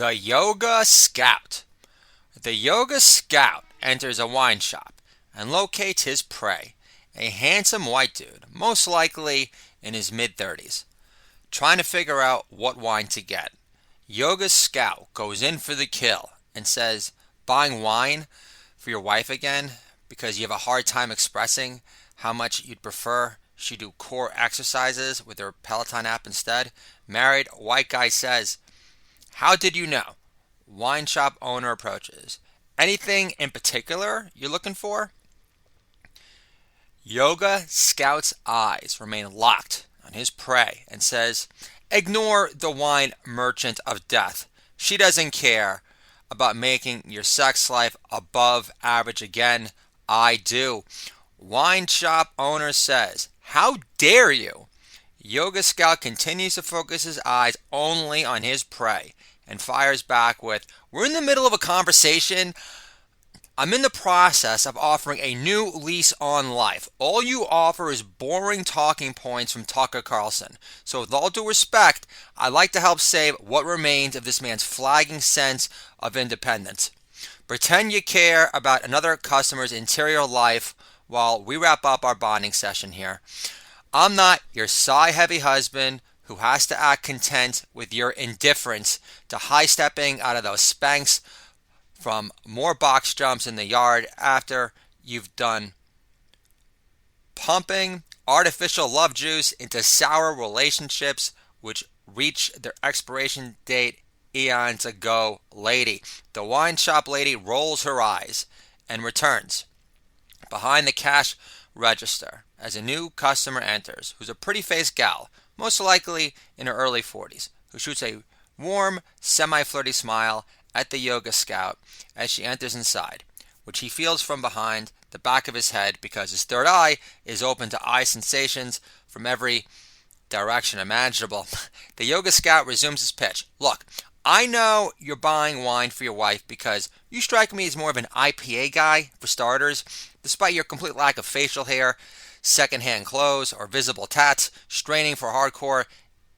The Yoga Scout. The Yoga Scout enters a wine shop and locates his prey, a handsome white dude, most likely in his mid-30s, trying to figure out what wine to get. Yoga Scout goes in for the kill and says, buying wine for your wife again because you have a hard time expressing how much you'd prefer she do core exercises with her Peloton app instead. Married white guy says, how did you know? Wine shop owner approaches. Anything in particular you're looking for? Yoga Scout's eyes remain locked on his prey and says, ignore the wine merchant of death. She doesn't care about making your sex life above average again. I do. Wine shop owner says, how dare you? Yoga Scout continues to focus his eyes only on his prey and fires back with, we're in the middle of a conversation. I'm in the process of offering a new lease on life. All you offer is boring talking points from Tucker Carlson. So with all due respect, I'd like to help save what remains of this man's flagging sense of independence. Pretend you care about another customer's interior life while we wrap up our bonding session here. I'm not your sigh-heavy husband who has to act content with your indifference to high-stepping out of those Spanx from more box jumps in the yard after you've done pumping artificial love juice into sour relationships which reach their expiration date eons ago, lady. The wine shop lady rolls her eyes and returns behind the cash register as a new customer enters, who's a pretty-faced gal, most likely in her early 40s, who shoots a warm, semi-flirty smile at the Yoga Scout as she enters inside, which he feels from behind the back of his head because his third eye is open to eye sensations from every direction imaginable. The Yoga Scout resumes his pitch. Look, I know you're buying wine for your wife because you strike me as more of an IPA guy, for starters, despite your complete lack of facial hair, secondhand clothes, or visible tats, straining for hardcore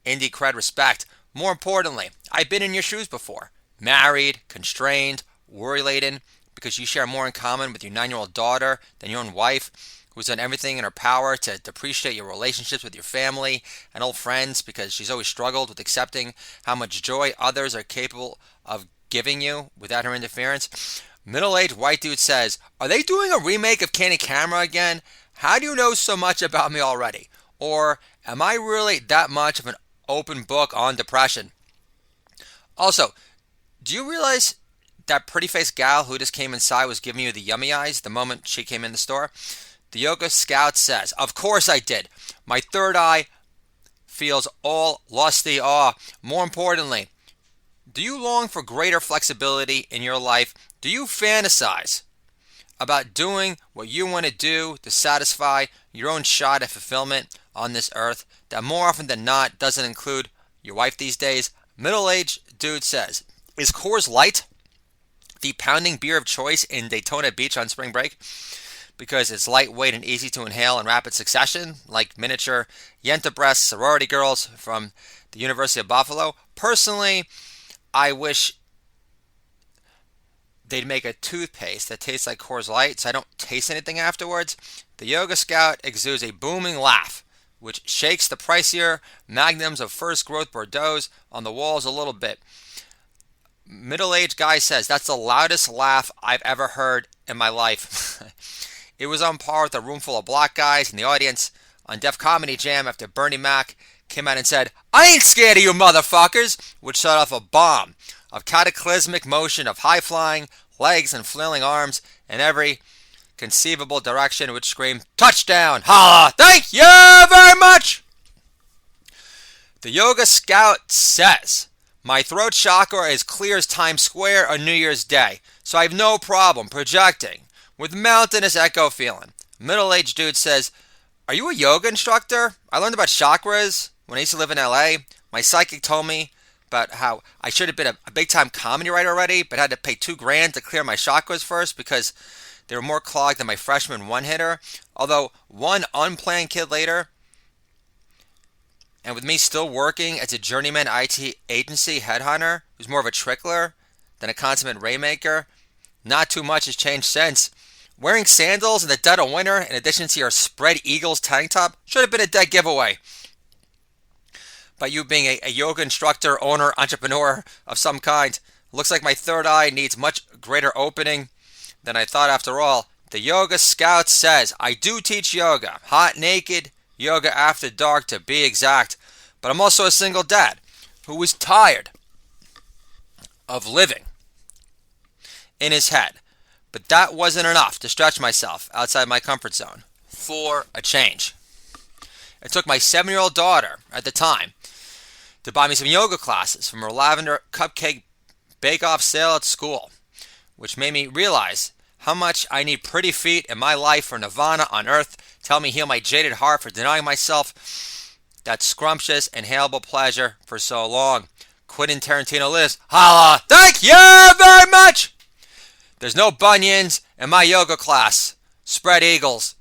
indie cred respect. More importantly, I've been in your shoes before. Married, constrained, worry-laden, because you share more in common with your 9-year-old daughter than your own wife, who's done everything in her power to depreciate your relationships with your family and old friends because she's always struggled with accepting how much joy others are capable of giving you without her interference. Middle-aged white dude says, are they doing a remake of Candid Camera again? How do you know so much about me already? Or am I really that much of an open book on depression? Also, do you realize that pretty-faced gal who just came inside was giving you the yummy eyes the moment she came in the store? The Yoga Scout says, of course I did. My third eye feels all lusty awe. More importantly, do you long for greater flexibility in your life? Do you fantasize about doing what you want to do to satisfy your own shot at fulfillment on this earth that more often than not doesn't include your wife these days? Middle-aged dude says, is Coors Light the pounding beer of choice in Daytona Beach on spring break? Because it's lightweight and easy to inhale in rapid succession, like miniature Yenta breast sorority girls from the University of Buffalo. Personally, I wish they'd make a toothpaste that tastes like Coors Light so I don't taste anything afterwards. The Yoga Scout exudes a booming laugh, which shakes the pricier magnums of First Growth Bordeaux on the walls a little bit. Middle-aged guy says, that's the loudest laugh I've ever heard in my life. It was on par with a room full of black guys in the audience on Def Comedy Jam after Bernie Mac came out and said, I ain't scared of you motherfuckers, which set off a bomb of cataclysmic motion of high-flying legs and flailing arms in every conceivable direction, which screamed, touchdown, holla, thank you very much. The Yoga Scout says, my throat chakra is clear as Times Square on New Year's Day, so I have no problem projecting with mountainous echo feeling. Middle-aged dude says, are you a yoga instructor? I learned about chakras when I used to live in LA. My psychic told me about how I should have been a big-time comedy writer already, but had to pay $2,000 to clear my chakras first because they were more clogged than my freshman one-hitter. Although one unplanned kid later and with me still working as a journeyman IT agency headhunter who's more of a trickler than a consummate rainmaker, not too much has changed since. Wearing sandals in the dead of winter in addition to your Spread Eagles tank top should have been a dead giveaway. But you being a yoga instructor, owner, entrepreneur of some kind, looks like my third eye needs much greater opening than I thought after all. The Yoga Scout says, I do teach yoga, hot naked, yoga after dark to be exact, but I'm also a single dad who was tired of living in his head. But that wasn't enough to stretch myself outside my comfort zone for a change. It took my 7-year-old daughter at the time to buy me some yoga classes from her lavender cupcake bake-off sale at school, which made me realize how much I need pretty feet in my life for nirvana on earth to help me heal my jaded heart for denying myself that scrumptious, inhalable pleasure for so long. Quentin Tarantino lives. Holla! Thank you very much! There's no bunions in my yoga class. Spread Eagles.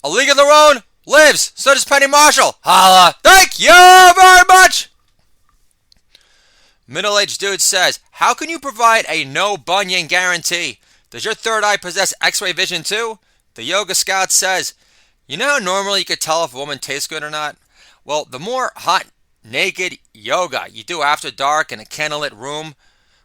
A League of Their Own lives. So does Penny Marshall. Holla! Thank you very much! Middle-aged dude says, how can you provide a no bunion guarantee? Does your third eye possess x-ray vision too? The Yoga Scout says, you know how normally you could tell if a woman tastes good or not? Well, the more hot, naked yoga you do after dark in a candlelit room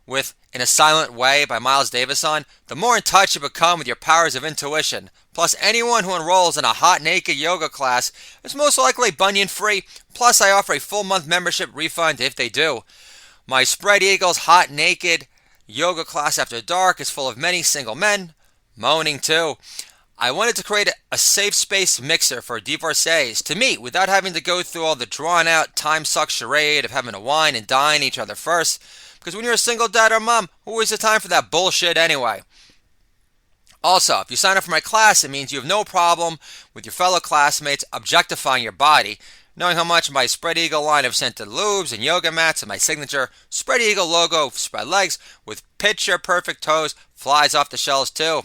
with In a Silent Way by Miles Davis on, the more in touch you become with your powers of intuition. Plus, anyone who enrolls in a hot naked yoga class is most likely bunion-free. Plus, I offer a full month membership refund if they do. My Spread Eagles hot naked yoga class after dark is full of many single men, moaning too. I wanted to create a safe space mixer for divorcees to meet without having to go through all the drawn out time-suck charade of having to wine and dine each other first. Because when you're a single dad or mom, who has the time for that bullshit anyway? Also, if you sign up for my class, it means you have no problem with your fellow classmates objectifying your body, knowing how much my Spread Eagle line of scented lubes and yoga mats and my signature Spread Eagle logo spread legs with picture perfect toes flies off the shelves too.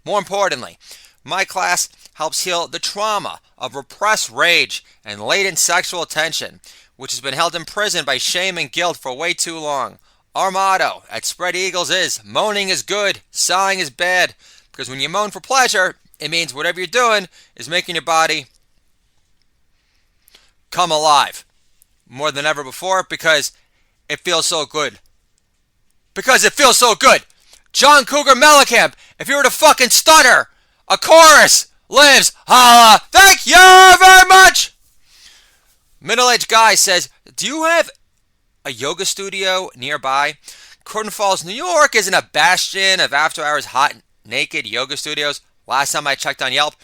More importantly, my class helps heal the trauma of repressed rage and latent sexual tension, which has been held in prison by shame and guilt for way too long. Our motto at Spread Eagles is, moaning is good, sighing is bad, because when you moan for pleasure, it means whatever you're doing is making your body come alive more than ever before because it feels so good. Because it feels so good. John Cougar Mellencamp, if you were to fucking stutter, a chorus lives. Holla! Thank you very much! Middle-aged guy says, do you have a yoga studio nearby? Croton Falls, New York isn't a bastion of after-hours hot, naked yoga studios. Last time I checked on Yelp,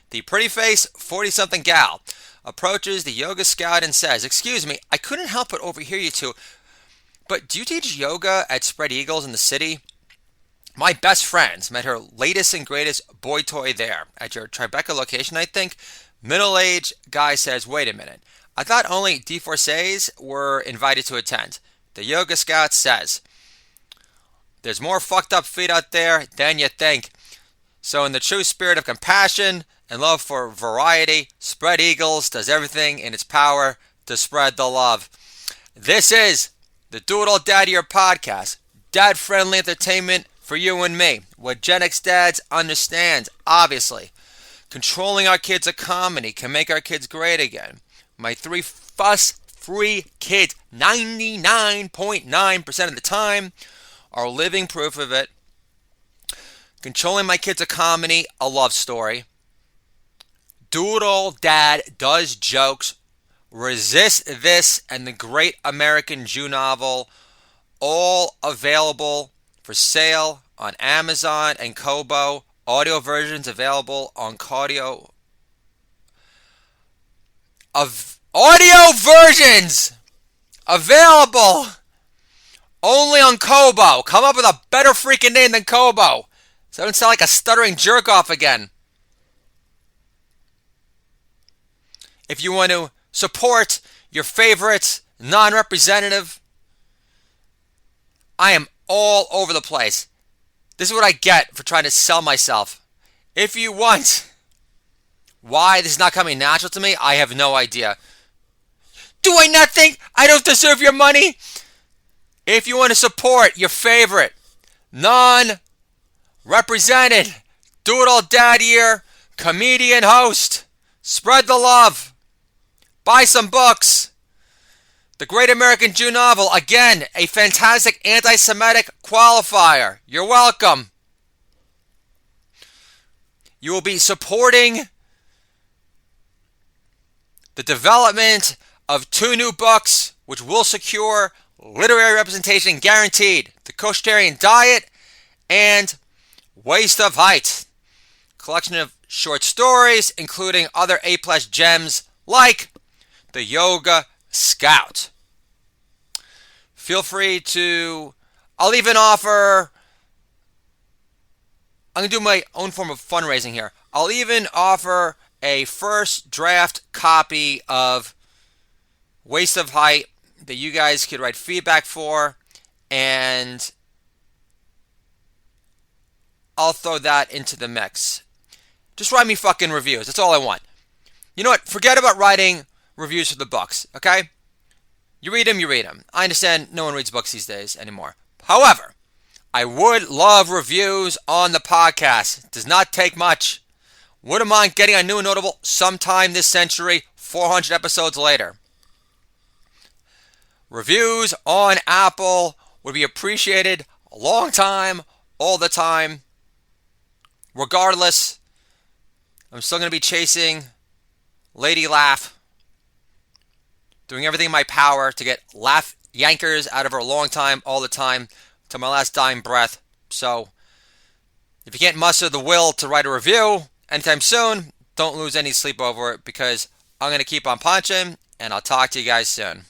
the pretty face 40-something gal approaches the Yoga Scout and says, excuse me, I couldn't help but overhear you two, but do you teach yoga at Spread Eagles in the city? My best friends met her latest and greatest boy toy there at your Tribeca location, I think. Middle-aged guy says, wait a minute. I thought only divorcees were invited to attend. The Yoga Scout says, there's more fucked up feet out there than you think. So in the true spirit of compassion and love for variety, Spread Eagles does everything in its power to spread the love. This is the Do It All Daddier podcast. Dad-friendly entertainment for you and me. What Gen X dads understand, obviously. Controlling our kids' economy can make our kids great again. My 3 fuss-free kids, 99.9% of the time, are living proof of it. Controlling my kids' economy, a love story. Doodle Dad does jokes. Resist This and the Great American Jew Novel, all available for sale on Amazon and Kobo. Audio versions available on Audio versions available only on Kobo. Come up with a better freaking name than Kobo, so I don't sound like a stuttering jerk off again. If you want to support your favorite non-representative, I am all over the place. This is what I get for trying to sell myself. If you want Why this is not coming natural to me, I have no idea. Do I not think I don't deserve your money? If you want to support your favorite non-represented do-it-all dad year comedian host, spread the love. Buy some books. The Great American Jew Novel, again, a fantastic anti-Semitic qualifier. You're welcome. You will be supporting the development of 2 new books, which will secure literary representation guaranteed. The Koshtarian Diet and Waste of Height. Collection of short stories, including other A+ gems like The Yoga Scout. Feel free to... I'm going to do my own form of fundraising here. I'll even offer a first draft copy of Waste of Height that you guys could write feedback for, and I'll throw that into the mix. Just write me fucking reviews. That's all I want. You know what? Forget about writing reviews for the books, okay? You read them, you read them. I understand no one reads books these days anymore. However, I would love reviews on the podcast. It does not take much. Wouldn't mind getting a new and notable sometime this century, 400 episodes later. Reviews on Apple would be appreciated a long time, all the time. Regardless, I'm still going to be chasing Lady Laugh, doing everything in my power to get Laugh yankers out of her a long time, all the time, to my last dying breath. So, if you can't muster the will to write a review anytime soon, don't lose any sleep over it, because I'm going to keep on punching, and I'll talk to you guys soon.